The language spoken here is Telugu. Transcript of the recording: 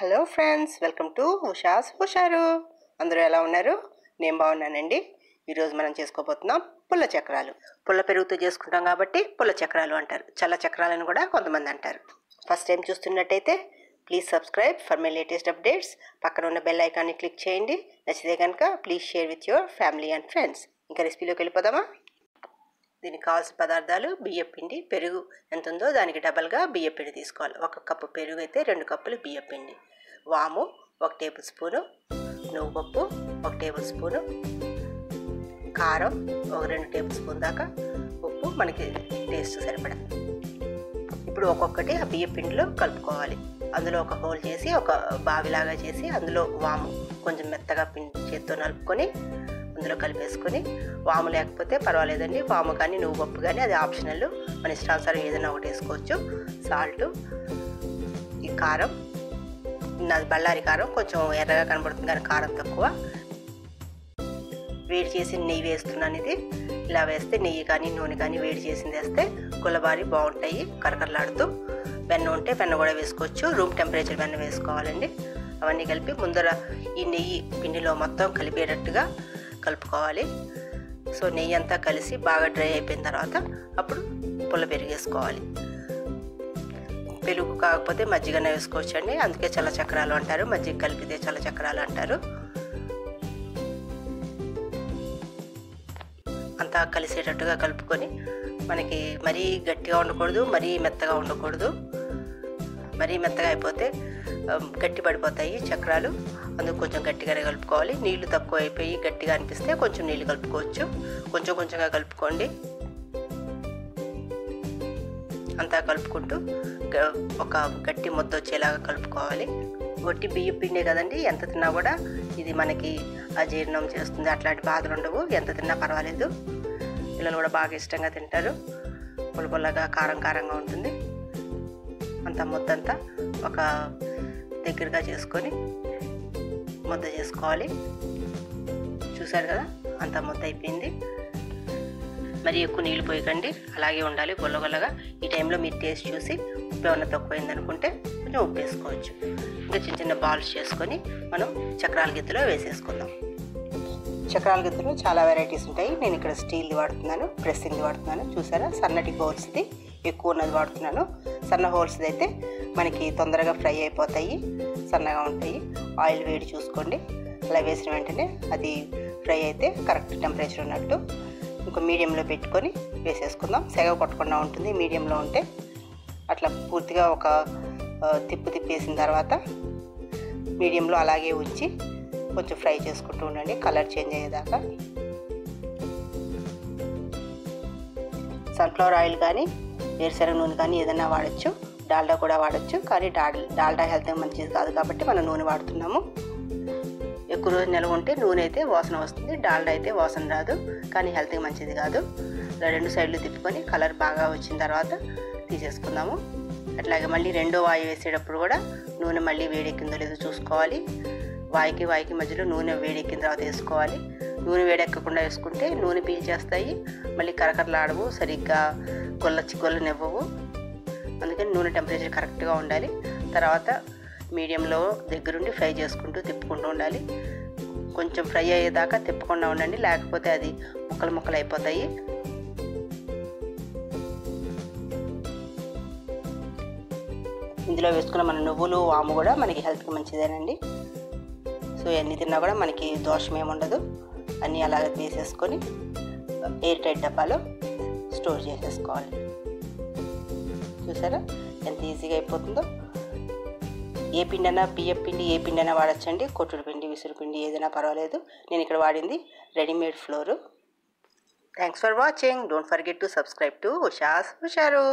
Hello friends, welcome to Usha's హుషారు. అందరూ ఎలా ఉన్నారు? నేను బాగున్నానండి. ఈరోజు మనం చేసుకోబోతున్నాం పుల్ల చక్రాలు. పుల్ల పెరుగుతో చేసుకుంటాం కాబట్టి పుల్ల చక్రాలు అంటారు. చల్ల చక్రాలను కూడా కొంతమంది అంటారు. ఫస్ట్ టైం చూస్తున్నట్టయితే please subscribe for my latest updates. పక్కన ఉన్న బెల్ ఐకాన్ని క్లిక్ చేయండి. నచ్చితే కనుక please share with your family and friends. ఇంకా రెసిపీలోకి వెళ్ళిపోదామా? దీనికి కావాల్సిన పదార్థాలు: బియ్యం పిండి, పెరుగు ఎంత ఉందో దానికి డబల్గా బియ్యం పిండి తీసుకోవాలి. 1 కప్పు పెరుగు అయితే 2 కప్పులు బియ్యం పిండి, వాము 1 టేబుల్ స్పూను, నువ్వుపప్పు 1 టేబుల్ స్పూను, కారం 2 టేబుల్ స్పూన్ దాకా, ఉప్పు మనకి టేస్ట్ సరిపడా. ఇప్పుడు ఒక్కొక్కటి ఆ బియ్యం పిండిలో కలుపుకోవాలి. అందులో ఒక హోల్ చేసి ఒక బావిలాగా చేసి అందులో వాము కొంచెం మెత్తగా పిండి చేత్తో నలుపుకొని అందులో కలిపేసుకొని, వాము లేకపోతే పర్వాలేదండి, వాము కానీ నువ్వుపప్పు కానీ అది ఆప్షనల్, మన ఇష్టానుసారం ఏదైనా ఒకటి వేసుకోవచ్చు. సాల్టు, ఈ కారం, నాది బళ్ళారి కారం, కొంచెం ఎర్రగా కనబడుతుంది కానీ కారం తక్కువ. వేడి చేసి నెయ్యి వేస్తున్నాను. ఇది ఇలా వేస్తే నెయ్యి కానీ నూనె కానీ వేడి చేసింది వేస్తే గుల్లబారి బాగుంటాయి కరకరలాడుతూ. వెన్న ఉంటే వెన్న కూడా వేసుకోవచ్చు. రూమ్ టెంపరేచర్ వెన్న వేసుకోవాలండి. అవన్నీ కలిపి ముందర ఈ నెయ్యి పిండిలో మొత్తం కలిపేటట్టుగా కలుపుకోవాలి. సో నెయ్యి అంతా కలిసి బాగా డ్రై అయిపోయిన తర్వాత అప్పుడు పుల్ల పెరుగు వేసుకోవాలి. పెరుగు కాకపోతే మజ్జిగనే వేసుకోవచ్చు అండి, అందుకే చల్ల చక్రాలు అంటారు. మజ్జిగ కలిపితే చల్ల చక్రాలు అంటారు. అంతా కలిసేటట్టుగా కలుపుకొని, మనకి మరీ గట్టిగా ఉండకూడదు, మరీ మెత్తగా ఉండకూడదు. మరీ మెత్తగా అయిపోతే గట్టి పడిపోతాయి చక్రాలు, అందుకు కొంచెం గట్టిగానే కలుపుకోవాలి. నీళ్లు తక్కువ అయిపోయి గట్టిగా అనిపిస్తే కొంచెం నీళ్ళు కలుపుకోవచ్చు. కొంచెం కొంచెంగా కలుపుకోండి. అంతా కలుపుకుంటూ ఒక గట్టి ముద్ద వచ్చేలాగా కలుపుకోవాలి. గట్టి బియ్యం పిండే కదండి, ఎంత తిన్నా కూడా ఇది మనకి అజీర్ణం చేస్తుంది, అట్లాంటి బాధలు ఉండవు. ఎంత తిన్నా పర్వాలేదు. పిల్లలు కూడా బాగా ఇష్టంగా తింటారు. పుల్ల పుల్లగా కారం కారంగా ఉంటుంది. అంత ముద్దంతా ఒక దగ్గరగా చేసుకొని ముద్ద చేసుకోవాలి. చూసారు కదా, అంత ముద్ద అయిపోయింది. మరి ఎక్కువ నీళ్ళు పోయకండి, అలాగే ఉండాలి గొల్లగొల్లగా. ఈ టైంలో మీరు టేస్ట్ చూసి ఉప్పు ఏమన్నా తక్కువైంది అనుకుంటే కొంచెం ఉప్పు వేసుకోవచ్చు. ఇంకా చిన్న చిన్న బాల్స్ చేసుకొని మనం చక్రాల గిద్దలో వేసేసుకుందాం. చక్రాల గిద్దలో చాలా వెరైటీస్ ఉంటాయి. నేను ఇక్కడ స్టీల్ది వాడుతున్నాను, ప్రెస్సింగ్ది వాడుతున్నాను. చూసారా, సన్నటి హోల్స్ది ఎక్కువ ఉన్నది వాడుతున్నాను. సన్న హోల్స్ది అయితే మనకి తొందరగా ఫ్రై అయిపోతాయి, సన్నగా ఉంటాయి. ఆయిల్ వేడి చూసుకోండి. అలా వేసిన వెంటనే అది ఫ్రై అయితే కరెక్ట్ టెంపరేచర్ ఉన్నట్టు ఇంకో మీడియంలో పెట్టుకొని వేసేసుకుందాం. సెగ కొట్టకుండా ఉంటుంది మీడియంలో ఉంటే. అట్లా పూర్తిగా ఒక తిప్పేసిన తర్వాత మీడియంలో అలాగే ఉంచి కొంచెం ఫ్రై చేసుకుంటూ ఉండండి, కలర్ చేంజ్ అయ్యేదాకా. సన్ఫ్లవర్ ఆయిల్ కానీ వేరుశనగ నూనె కానీ ఏదైనా వాడచ్చు. డాల్డా కూడా వాడచ్చు, కానీ డాల్డా హెల్త్ మంచిది కాదు కాబట్టి మనం నూనె వాడుతున్నాము. ఎక్కువ రోజు నిల్వ ఉంటే నూనె అయితే వాసన వస్తుంది, డాల్డా అయితే వాసన రాదు, కానీ హెల్త్కి మంచిది కాదు. ఇలా 2 సైడ్లు తిప్పుకొని కలర్ బాగా వచ్చిన తర్వాత తీసేసుకుందాము. అట్లాగే మళ్ళీ రెండో వాయి వేసేటప్పుడు కూడా నూనె మళ్ళీ వేడెక్కిందో లేదో చూసుకోవాలి. వాయికి మధ్యలో నూనె వేడెక్కిన తర్వాత వేసుకోవాలి. నూనె వేడెక్కకుండా వేసుకుంటే నూనె పీల్చేస్తాయి, మళ్ళీ కరకరలాడవు, సరిగ్గా గొల్లనివ్వవు. అందుకని నూనె టెంపరేచర్ కరెక్ట్గా ఉండాలి. తర్వాత మీడియంలో దగ్గరుండి ఫ్రై చేసుకుంటూ తిప్పుకుంటూ ఉండాలి. కొంచెం ఫ్రై అయ్యేదాకా తిప్పకుండా ఉండండి, లేకపోతే అది ముక్కలు అయిపోతాయి. ఇందులో వేసుకున్న మన నువ్వులు, వాము కూడా మనకి హెల్త్కి మంచిదేనండి. సో ఎన్ని తిన్నా కూడా మనకి దోషం ఏముండదు. అన్నీ అలాగే తీసేసుకొని ఎయిర్ టైట్ డబ్బాలో స్టోర్ చేసేసుకోవాలి. చూసారా ఎంత ఈజీగా అయిపోతుందో. ఏ పిండి అయినా, బియ్యం పిండి ఏ పిండి అయినా వాడచ్చండి. కొట్టుడు పిండి, విసురు పిండి ఏదైనా పర్వాలేదు. నేను ఇక్కడ వాడింది readymade floor. Thanks for watching. Don't forget to subscribe to Usha's హుషారు.